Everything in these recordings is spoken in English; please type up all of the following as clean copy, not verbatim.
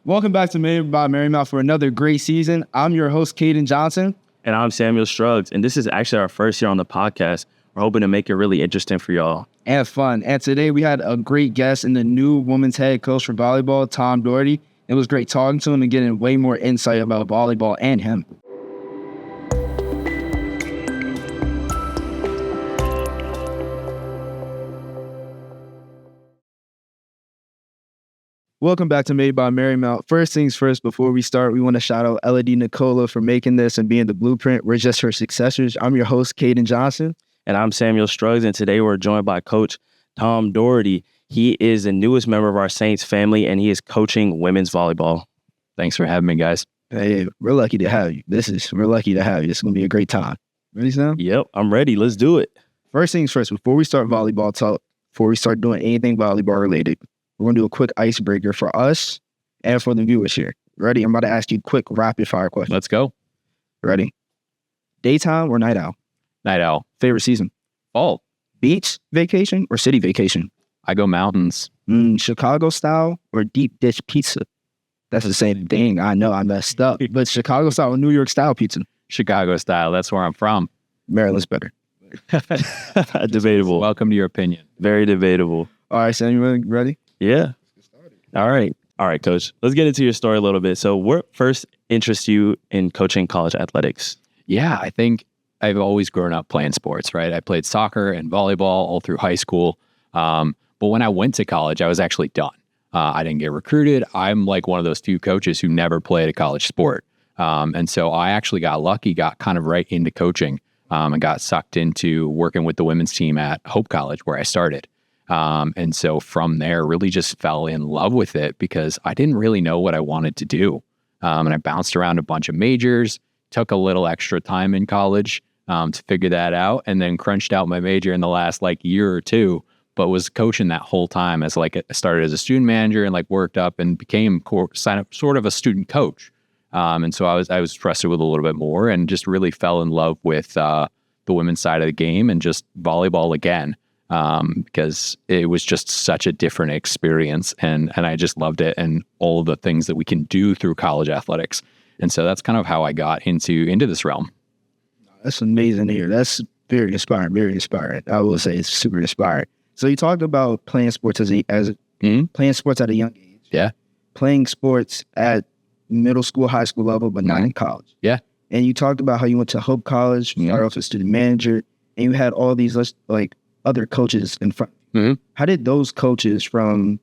Welcome back to Made by Marymount for another great season. I'm your host, Cadyn Johnson. And I'm Samuel Struggs. And this is actually our first year on the podcast. We're hoping to make it really interesting for y'all. And fun. And today we had a great guest in the new women's head coach for volleyball, Tom Doherty. It was great talking to him and getting way more insight about volleyball and him. Welcome back to Made by Marymount. First things first, before we start, we want to shout out Elodie Nicola for making this and being the blueprint. We're just her successors. I'm your host, Cadyn Johnson. And I'm Samuel Struggs, and today we're joined by Coach Tom Doherty. He is the newest member of our Saints family, and he is coaching women's volleyball. Thanks for having me, guys. Hey, we're lucky to have you. We're lucky to have you. It's going to be a great time. Ready, Sam? Yep, I'm ready. Let's do it. First things first, before we start volleyball talk, before we start doing anything volleyball related, we're going to do a quick icebreaker for us and for the viewers here. Ready? I'm about to ask you quick rapid fire questions. Let's go. Ready? Daytime or night owl? Night owl. Favorite season? Fall. Beach vacation or city vacation? I go mountains. Chicago style or deep dish pizza? That's the same thing. I know I messed up, but Chicago style or New York style pizza? Chicago style. That's where I'm from. Maryland's better. Debatable. Welcome to your opinion. Very debatable. All right, Sam, you ready? Yeah. All right, Coach. Let's get into your story a little bit. So what first interests you in coaching college athletics? Yeah, I think I've always grown up playing sports, right? I played soccer and volleyball all through high school. But when I went to college, I was actually done. I didn't get recruited. I'm like one of those few coaches who never played a college sport. And so I actually got lucky, got kind of right into coaching and got sucked into working with the women's team at Hope College where I started. And so from there, really just fell in love with it because I didn't really know what I wanted to do. And I bounced around a bunch of majors, took a little extra time in college to figure that out, and then crunched out my major in the last year or two, but was coaching that whole time as I started as a student manager and worked up and became sort of a student coach. And so I was trusted with a little bit more and just really fell in love with the women's side of the game and just volleyball again. Because it was just such a different experience and I just loved it and all of the things that we can do through college athletics. And so that's kind of how I got into this realm. That's amazing to hear. That's very inspiring, very inspiring. I will say it's super inspiring. So you talked about playing sports playing sports at a young age. Yeah. Playing sports at middle school, high school level, but not in college. Yeah. And you talked about how you went to Hope College, you started off as a student manager, and you had all these other coaches in front. How did those coaches from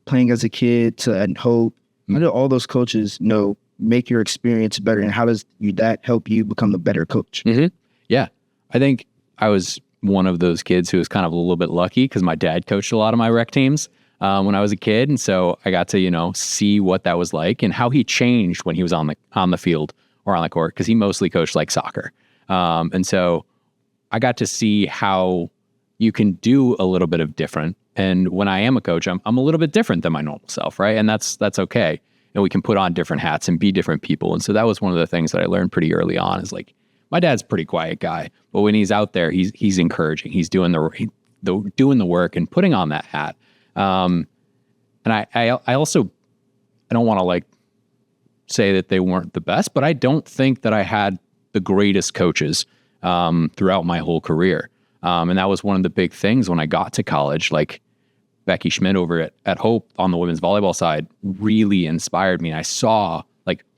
playing as a kid to at Hope, how did all those coaches make your experience better, and how does that help you become a better coach? Yeah, I think I was one of those kids who was kind of a little bit lucky because my dad coached a lot of my rec teams when I was a kid, and so I got to see what that was like and how he changed when he was on the field or on the court because he mostly coached soccer, and so I got to see how you can do a little bit of different. And when I am a coach, I'm a little bit different than my normal self, right? And that's okay. And we can put on different hats and be different people. And so that was one of the things that I learned pretty early on is my dad's a pretty quiet guy, but when he's out there, he's encouraging. He's doing the work and putting on that hat. And I also, I don't want to say that they weren't the best, but I don't think that I had the greatest coaches throughout my whole career. And that was one of the big things when I got to college, Becky Schmidt over at Hope on the women's volleyball side really inspired me. And I saw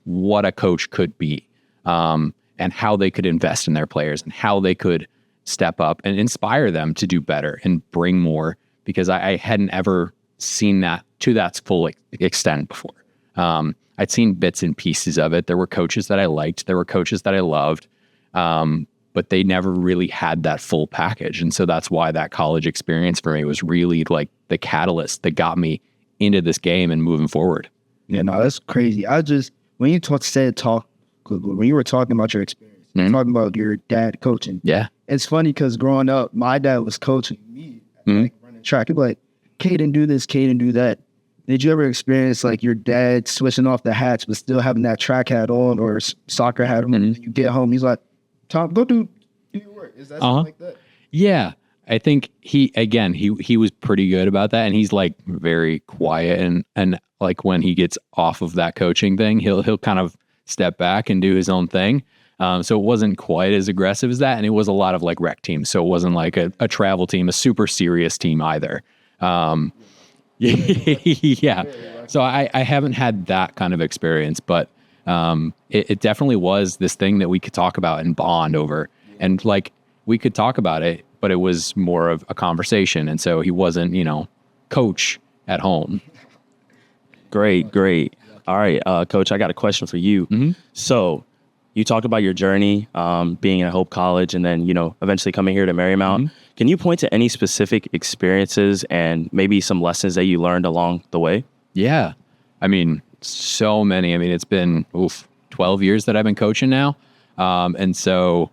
what a coach could be, and how they could invest in their players and how they could step up and inspire them to do better and bring more because I hadn't ever seen that to that full extent before. I'd seen bits and pieces of it. There were coaches that I liked. There were coaches that I loved. But they never really had that full package. And so that's why that college experience for me was really the catalyst that got me into this game and moving forward. Yeah, no, that's crazy. When you when you were talking about your experience, talking about your dad coaching. Yeah. It's funny because growing up, my dad was coaching me, running track. He'd be like, Cadyn, do this, Cadyn, do that. Did you ever experience your dad switching off the hats, but still having that track hat on or soccer hat on? And you get home, he's like, Tom, go do your work. Is that something like that? Yeah. I think he was pretty good about that, and he's like very quiet and like when he gets off of that coaching thing, he'll kind of step back and do his own thing. So it wasn't quite as aggressive as that, and it was a lot of like rec teams. So it wasn't like a travel team, a super serious team either. Yeah. So I haven't had that kind of experience, but it definitely was this thing that we could talk about and bond over, and like we could talk about it, but it was more of a conversation. And so he wasn't, coach at home. Great. All right, Coach, I got a question for you. Mm-hmm. So you talked about your journey being at Hope College and then, eventually coming here to Marymount. Mm-hmm. Can you point to any specific experiences and maybe some lessons that you learned along the way? Yeah. I mean, so many. I mean, it's been 12 years that I've been coaching now. And so,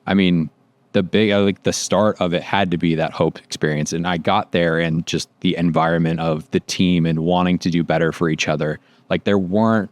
I mean, the start of it had to be that Hope experience. And I got there and just the environment of the team and wanting to do better for each other. Like there weren't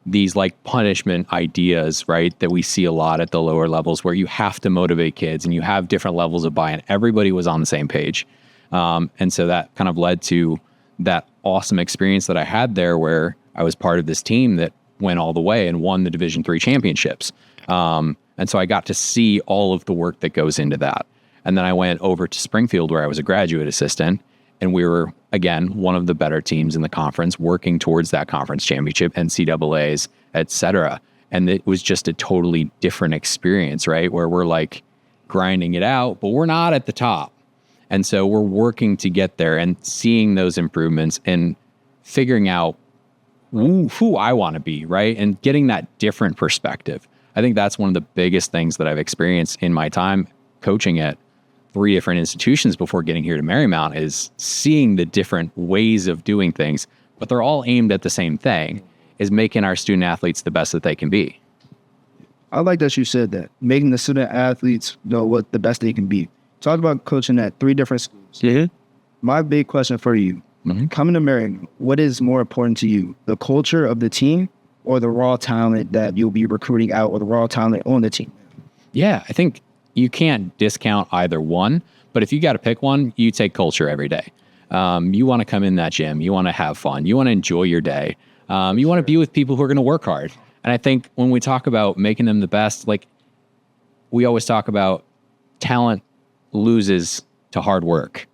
these like punishment ideas, right, that we see a lot at the lower levels where you have to motivate kids and you have different levels of buy-in. Everybody was on the same page. And so that kind of led to that awesome experience that I had there where I was part of this team that went all the way and won the Division III championships. And so I got to see all of the work that goes into that. And then I went over to Springfield where I was a graduate assistant, and we were, again, one of the better teams in the conference working towards that conference championship, NCAAs, et cetera. And it was just a totally different experience, right? Where we're like grinding it out, but we're not at the top. And so we're working to get there and seeing those improvements and figuring out who I want to be, right? And getting that different perspective. I think that's one of the biggest things that I've experienced in my time coaching at 3 different institutions before getting here to Marymount is seeing the different ways of doing things, but they're all aimed at the same thing, is making our student athletes the best that they can be. I like that you said that, making the student athletes know what the best they can be. Talk about coaching at 3 different schools. Mm-hmm. My big question for you, coming to Marymount, what is more important to you, the culture of the team or the raw talent that you'll be recruiting out or the raw talent on the team? Yeah, I think you can't discount either one, but if you got to pick one, you take culture every day. You want to come in that gym. You want to have fun. You want to enjoy your day. You want to be with people who are going to work hard. And I think when we talk about making them the best, like we always talk about talent loses to hard work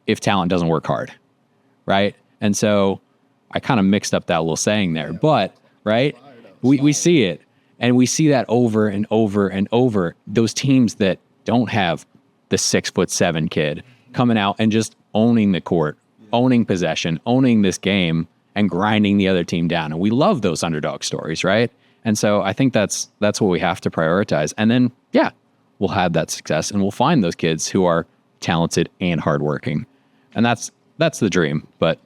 if talent doesn't work hard, right? And so I kind of mixed up that little saying there, but right, we see it. And we see that over and over and over. Those teams that don't have the 6'7" kid coming out and just owning the court, owning possession, owning this game, and grinding the other team down. And we love those underdog stories, right? And so I think that's what we have to prioritize. And then, yeah, we'll have that success and we'll find those kids who are talented and hardworking. And that's the dream. But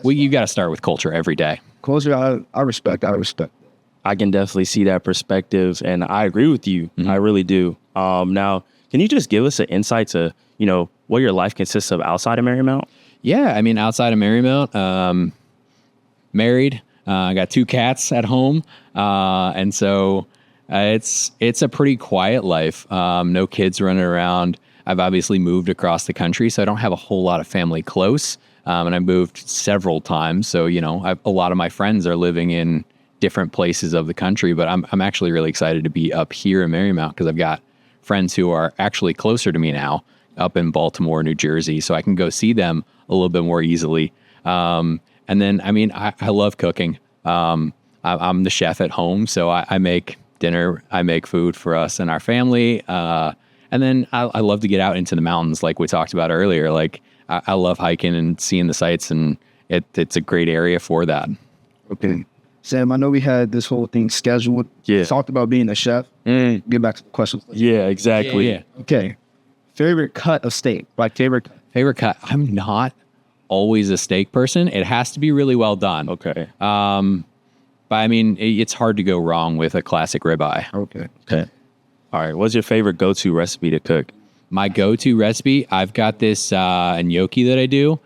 you got to start with culture every day. Culture, I respect. I can definitely see that perspective, and I agree with you. Mm-hmm. I really do. Now, can you just give us an insight to, what your life consists of outside of Marymount? Yeah, I mean, outside of Marymount, married. I got 2 cats at home, and so it's a pretty quiet life. No kids running around. I've obviously moved across the country, so I don't have a whole lot of family close, and I moved several times. So a lot of my friends are living in different places of the country, but I'm actually really excited to be up here in Marymount because I've got friends who are actually closer to me now up in Baltimore, New Jersey, so I can go see them a little bit more easily. And then, I mean, I love cooking. I'm the chef at home, so I make dinner, I make food for us and our family. And then I love to get out into the mountains like we talked about earlier. Like I love hiking and seeing the sights, and it's a great area for that. Okay. Sam, I know we had this whole thing scheduled. Yeah. Talked about being a chef. Get back to the questions. Yeah, exactly. Yeah. Okay. Favorite cut of steak? Like favorite cut. I'm not always a steak person. It has to be really well done. Okay. But I mean, it's hard to go wrong with a classic ribeye. Okay. All right. What's your favorite go-to recipe to cook? My go-to recipe, I've got this gnocchi that I do.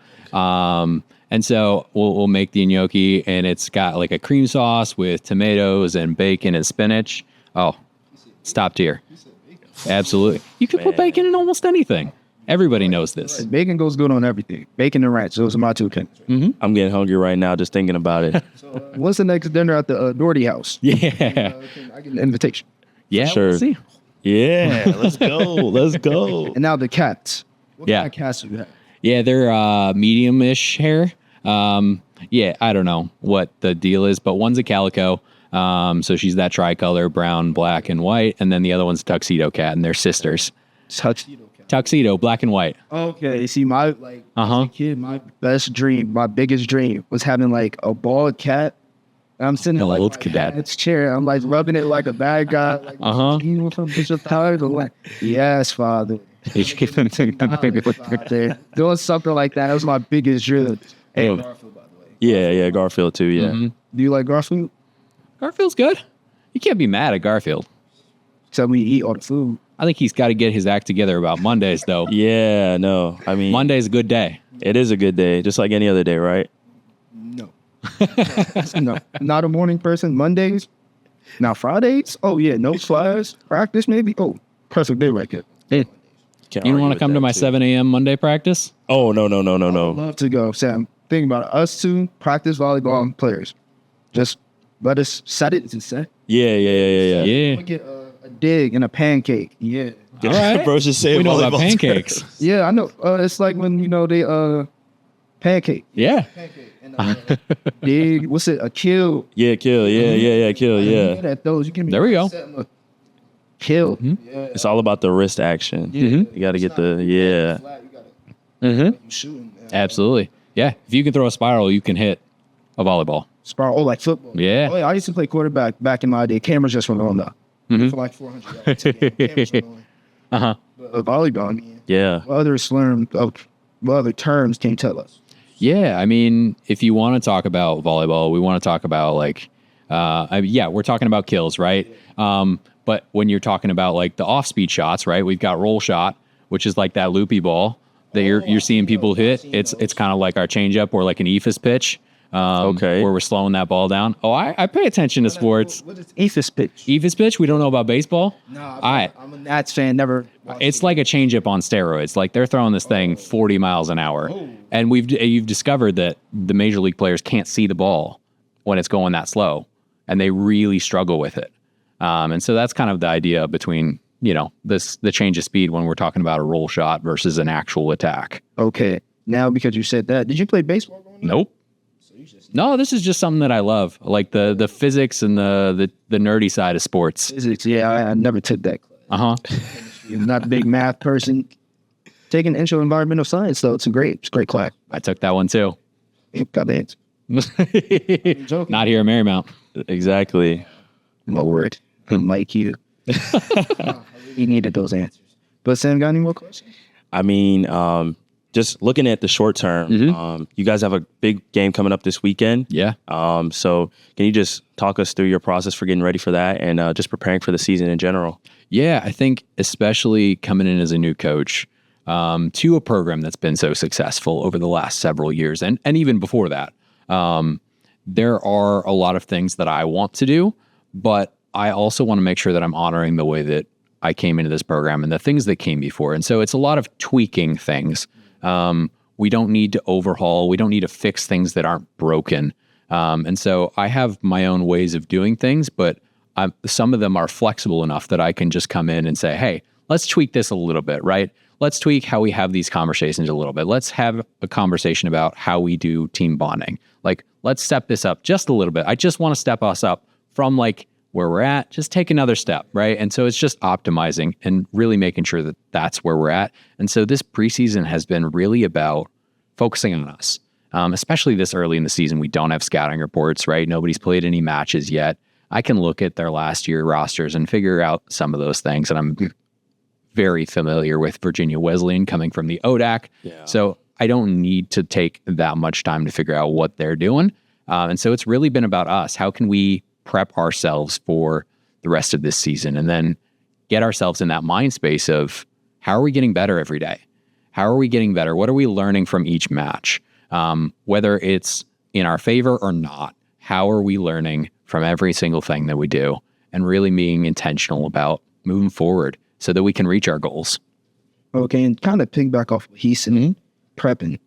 And so we'll make the gnocchi, and it's got like a cream sauce with tomatoes and bacon and spinach. Oh, it's top tier. Absolutely. You can put bacon in almost anything. Everybody knows this. Bacon goes good on everything. Bacon and ranch. Those are my two things. I'm getting hungry right now just thinking about it. What's the next dinner at the Doherty house? Yeah. I get an invitation. Yeah, Sure. we'll see. Yeah, let's go. Let's go. And now the cats. What Yeah. kind of cats do you have? Yeah, they're medium-ish hair. Yeah, I don't know what the deal is, but one's a calico. So she's that tricolor, brown, black, and white. And then the other one's a tuxedo cat, and they're sisters. Tuxedo, black and white. Okay, see, my as a kid, my best dream, my biggest dream was having like a bald cat. And I'm sitting in like old my cadet. cat's chair. I'm like rubbing it like a bad guy. Like, you know, I'm like, yes, father. Doing something like that. That was my biggest dream. Hey, Garfield, by the way. Yeah, Garfield too. Yeah. Do you like Garfield? Garfield's good. You can't be mad at Garfield. Except when you eat all the food. I think he's got to get his act together about Mondays, though. Yeah, no. I mean, Monday's a good day. it is a good day, just like any other day, right? No. No. Not a morning person. Mondays. Now Fridays. Oh yeah, no flyers. Practice maybe. Oh, perfect day right there. Can't You don't argue want to with come that, to my too. 7 a.m. Monday practice? Oh, no. Love to go, Sam. Think about it. Us two practice volleyball players. Just let us set it and set. Yeah. Yeah. We get a dig and a pancake. Yeah. All right. Bro, just say We know about volleyball pancakes. Yeah, I know. It's like when they pancake. Yeah. And dig. What's it? A kill. Yeah, kill. Yeah, kill. Yeah. At those, you can There we go. Kill. It's all about the wrist action. You got to get Shooting. Absolutely. Yeah. If you can throw a spiral, you can hit a volleyball. Spiral. Oh, like football. Yeah. Oh, yeah. I used to play quarterback back in my day. Cameras just went on though. For like 400 yards. Cameras went on. But volleyball. I mean, Yeah. what other terms can you tell us? Yeah, I mean, if you want to talk about volleyball, we want to talk about like, we're talking about kills, right? But when you're talking about like the off-speed shots, right? We've got roll shot, which is like that loopy ball that you're seeing people hit. It's kind of like our changeup or like an EFIS pitch, Okay. where we're slowing that ball down. Oh, I pay attention to sports. What is EFIS pitch? EFIS pitch, we don't know about baseball. No, I'm a Nats fan. Never. It's like a changeup on steroids. Like they're throwing this thing 40 miles an hour. And you've discovered that the major league players can't see the ball when it's going that slow, and they really struggle with it. And so that's kind of the idea between, the change of speed when we're talking about a roll shot versus an actual attack. Okay. Now, because you said that, did you play baseball? Nope. No, this is just something that I love, like the physics and the nerdy side of sports. Physics. Yeah, I never took that class. I'm not a big math person. Taking intro environmental science, though, it's a great class. I took that one too. Got the answer. Not here at Marymount. Exactly. Lord, I'm like you. You needed those answers. But Sam, got any more questions? I mean, just looking at the short term, you guys have a big game coming up this weekend. Yeah. So can you just talk us through your process for getting ready for that and just preparing for the season in general? Yeah, I think especially coming in as a new coach to a program that's been so successful over the last several years and even before that, there are a lot of things that I want to do, but I also want to make sure that I'm honoring the way that I came into this program and the things that came before. And so it's a lot of tweaking things. We don't need to overhaul. We don't need to fix things that aren't broken. And so I have my own ways of doing things, but some of them are flexible enough that I can just come in and say, hey, let's tweak this a little bit, right? Let's tweak how we have these conversations a little bit. Let's have a conversation about how we do team bonding. Like, let's step this up just a little bit. I just want to step us up from like where we're at, just take another step, right? And so it's just optimizing and really making sure that that's where we're at. And so this preseason has been really about focusing on us, especially this early in the season. We don't have scouting reports, right? Nobody's played any matches yet. I can look at their last year rosters and figure out some of those things. And I'm very familiar with Virginia Wesleyan coming from the ODAC. Yeah. So I don't need to take that much time to figure out what they're doing. And so it's really been about us. How can we prep ourselves for the rest of this season and then get ourselves in that mind space of how are we getting better every day? How are we getting better? What are we learning from each match? Whether it's in our favor or not, how are we learning from every single thing that we do and really being intentional about moving forward so that we can reach our goals? Okay, and kind of piggyback off what he said, prepping.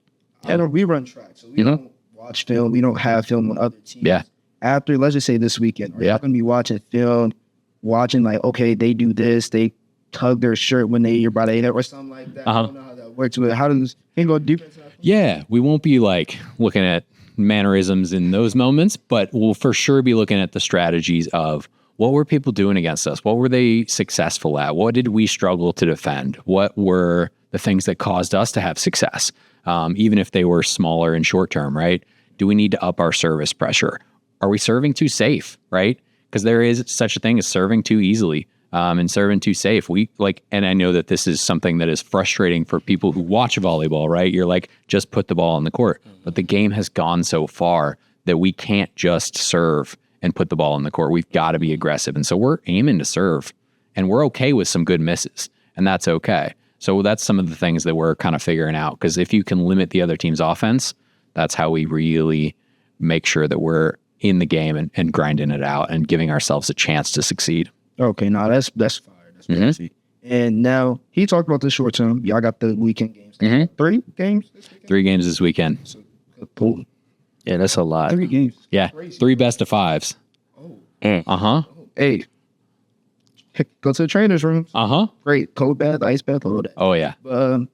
And we run track, so we don't watch film. We don't have film on other teams. Yeah. After, let's just say this weekend, we're going to be watching film, watching like, okay, they do this, they tug their shirt when you're about to eat it or something like that. I don't know how that works. But how does can go deep? Yeah, we won't be like looking at mannerisms in those moments, but we'll for sure be looking at the strategies of what were people doing against us? What were they successful at? What did we struggle to defend? What were the things that caused us to have success? Even if they were smaller and short term, right? Do we need to up our service pressure? Are we serving too safe, right? Because there is such a thing as serving too easily and serving too safe. And I know that this is something that is frustrating for people who watch volleyball, right? You're like, just put the ball on the court. But the game has gone so far that we can't just serve and put the ball on the court. We've got to be aggressive. And so we're aiming to serve, and we're okay with some good misses, and that's okay. So that's some of the things that we're kind of figuring out, because if you can limit the other team's offense, that's how we really make sure that we're in the game and grinding it out and giving ourselves a chance to succeed. Okay, now that's fire. That's crazy. And now he talked about the short term. Y'all got the weekend games. 3 games this weekend? 3 games this weekend. So, cool. Yeah, that's a lot. 3 games. Yeah, 3 best of 5s. Hey, go to the trainer's room. Great. Cold bath, ice bath, all that. Oh, yeah.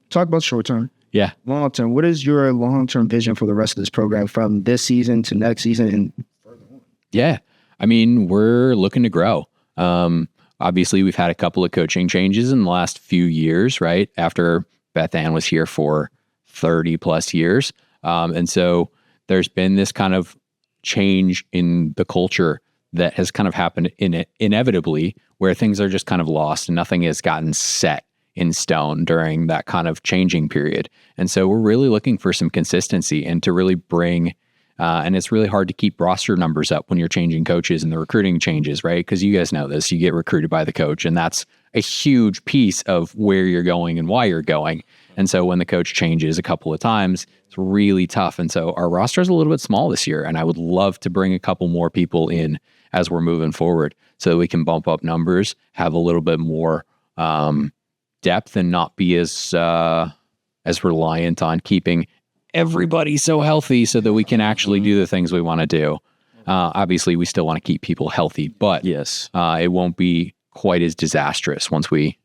Talk about short term. Yeah. Long term. What is your long term vision for the rest of this program from this season to next season and further on? Yeah. I mean, we're looking to grow. Obviously, we've had a couple of coaching changes in the last few years, right? After Beth Ann was here for 30 plus years. And so there's been this kind of change in the culture that has kind of happened inevitably, where things are just kind of lost and nothing has gotten set in stone during that kind of changing period. And so we're really looking for some consistency and to really bring, and it's really hard to keep roster numbers up when you're changing coaches and the recruiting changes, right? Because you guys know this, you get recruited by the coach, and that's a huge piece of where you're going and why you're going. And so when the coach changes a couple of times, it's really tough. And so our roster is a little bit small this year, and I would love to bring a couple more people in as we're moving forward so that we can bump up numbers, have a little bit more depth, and not be as reliant on keeping everybody so healthy so that we can actually do the things we want to do. Obviously, we still want to keep people healthy, but yes, it won't be quite as disastrous once we,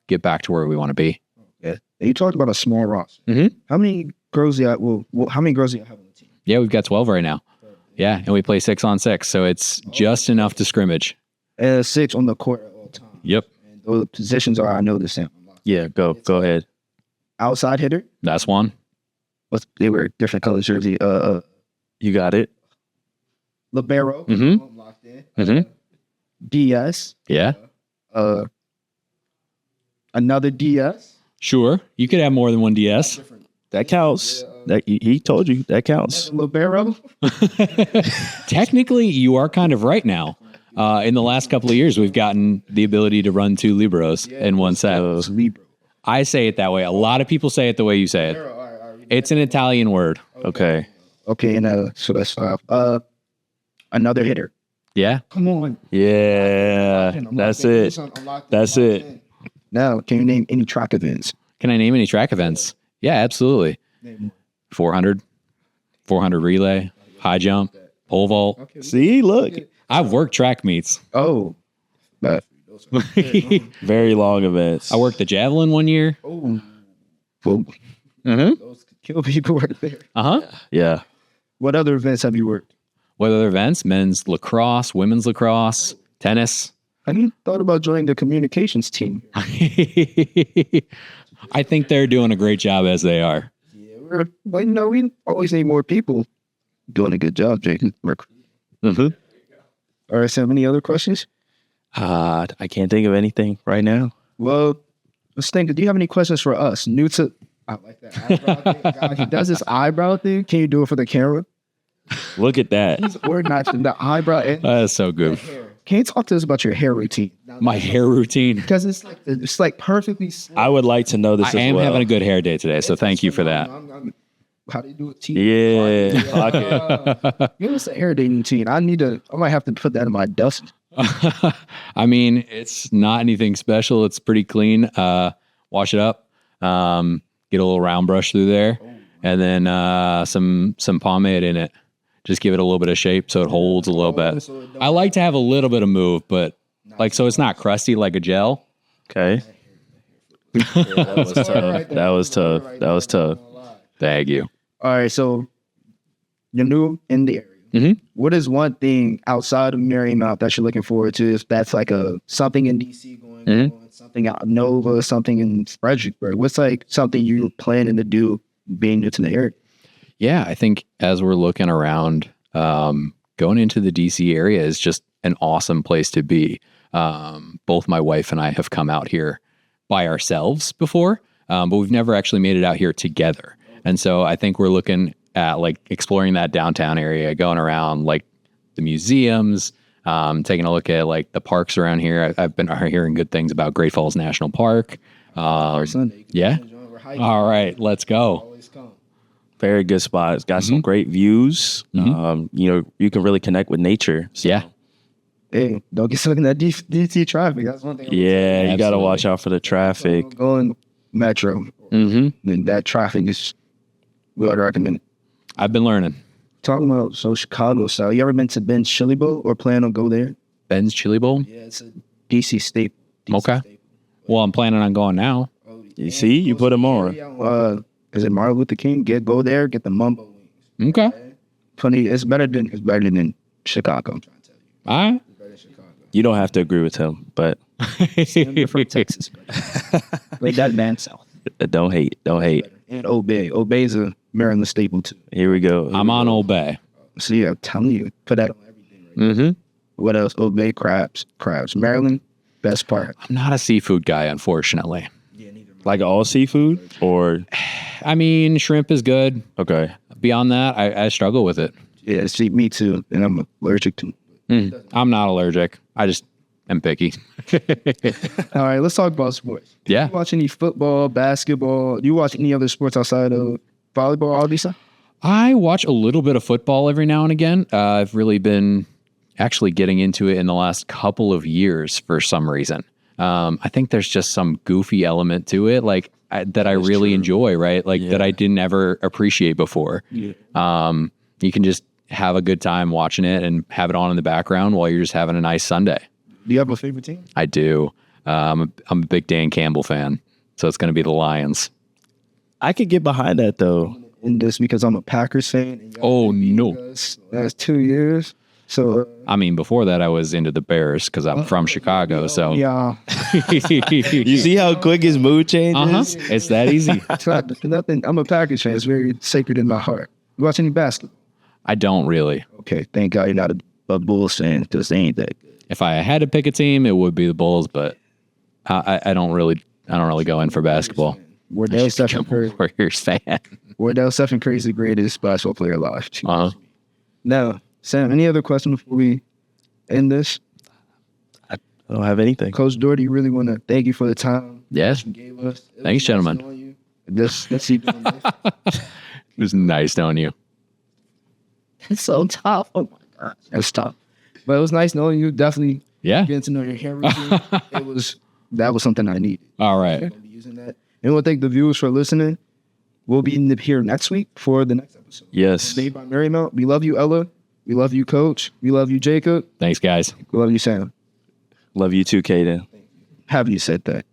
get back to where we want to be. Yeah. You talked about a small roster. How many girls do you how many girls do you have on the team? Yeah, we've got 12 right now. Yeah, and we play 6-on-6, so it's just enough to scrimmage. 6 on the court at all times. Yep. And those positions are, I know the same. Yeah, go ahead. Outside hitter. That's one. They were different colors jersey. You got it. Libero. Locked in. DS. Yeah. Another DS. Sure. You could have more than one DS. That counts. He told you that counts. Libero. Technically, you are kind of right now. In the last couple of years, we've gotten the ability to run 2 Liberos in one set. I say it that way. A lot of people say it the way you say it. It's an Italian word. Okay. And so that's 5. Another hitter. Yeah. Come on. Yeah. That's it. That's it. Now, can you name any track events? Can I name any track events? Yeah, absolutely. 400 relay, high jump, pole vault. Okay. See, look. I've worked track meets. Oh. Very long events. I worked the javelin one year. Oh. Well, those could kill people right there. Yeah. What other events have you worked? What other events? Men's lacrosse, women's lacrosse, tennis. Have you thought about joining the communications team? I think they're doing a great job as they are. Yeah, we always need more people doing a good job, Jake. All right, so any other questions? I can't think of anything right now. Well, let's think. Do you have any questions for us? New to, I like that eyebrow thing. God, he does this eyebrow thing. Can you do it for the camera? Look at that. He's organizing the eyebrow. And that's so good. Can you talk to us about your hair routine? My hair routine? Because it's like perfectly. I would like to know this as well. I am having a good hair day today, so thank you for that. How do you do it? Yeah. Give us a hair day routine. I might have to put that in my dust. I mean, it's not anything special. It's pretty clean. Wash it up. Get a little round brush through there, and then some pomade in it. Just give it a little bit of shape so it holds a little bit. I like to have a little bit of move, but like so it's not crusty like a gel. Okay. That was tough. That was tough. Thank you. All right, so you're new in the area. Mm-hmm. What is one thing outside of Marymount that you're looking forward to? If that's like something in DC going on, something out in Nova, something in Fredericksburg. What's like something you're planning to do being new to the area? Yeah, I think as we're looking around, going into the DC area is just an awesome place to be. Both my wife and I have come out here by ourselves before, but we've never actually made it out here together. And so I think we're looking at like exploring that downtown area, going around like the museums, taking a look at like the parks around here. I've been hearing good things about Great Falls National Park. Yeah. All right, let's go. Very good spot. It's got some great views. You can really connect with nature. So. Yeah. Hey, don't get stuck in that DC traffic. That's one thing. Yeah, you got to watch out for the traffic. Going metro. And that traffic is, we would recommend it. I've been learning. Talking about Chicago style. You ever been to Ben's Chili Bowl or plan on go there? Ben's Chili Bowl? Yeah, it's a DC staple. Okay. Well, I'm planning on going now. You see, you put them on. Is it Martin Luther King? Go there, get the mumbo wings. Okay. Funny, it's better than Chicago. I'm trying to tell you. All right. You don't have to agree with him, but I'm from Texas. Like that man south. Don't hate. And Obey. Obey's a Maryland staple too. Here we go. I'm on Old Bay. So yeah, I'm telling you, put that on everything. Right What else? Obey crabs. Maryland, best part. I'm not a seafood guy, unfortunately. Yeah, neither. Like all seafood, or I mean, shrimp is good. okay. Beyond that, I struggle with it. Yeah, see, me too, and I'm allergic to. I'm not allergic. I just am picky. All right, let's talk about sports. Yeah. You watch any football, basketball? Do you watch any other sports outside of volleyball, all these stuff? I watch a little bit of football every now and again. I've really been actually getting into it in the last couple of years for some reason. I think there's just some goofy element to it, like that I really enjoy, right? Like that I didn't ever appreciate before. Yeah. You can just have a good time watching it and have it on in the background while you're just having a nice Sunday. Do you have a favorite team? I do. I'm a big Dan Campbell fan, so it's going to be the Lions. I could get behind that though. And just because I'm a Packers fan. And oh no! That's 2 years. So I mean, before that, I was into the Bears because I'm from Chicago. So yeah. You see how quick his mood changes? It's that easy. Nothing. I'm a Packers fan. It's very sacred in my heart. You watch any basketball? I don't really. Okay, thank God you're not a Bulls fan because they ain't that good. If I had to pick a team, it would be the Bulls, but I don't really go in for basketball. Wardell Stephen Curry. Warriors fan. Wardell Stephen Curry is the greatest basketball player alive. Now, Sam, any other question before we end this? I don't have anything. Coach Doherty, really want to thank you for the time. Yes. You gave us. Thanks, gentlemen. Let's see. It was nice knowing you. It's so tough. Oh my gosh, that's tough. But it was nice knowing you. Definitely, getting to know your hair routine. That was something I needed. All right. I'm gonna be using that. And we'll thank the viewers for listening. We'll be here next week for the next episode. Yes. Made by Marymount. We love you, Ella. We love you, Coach. We love you, Jacob. Thanks, guys. We love you, Sam. Love you too, Cadyn. Have you said that?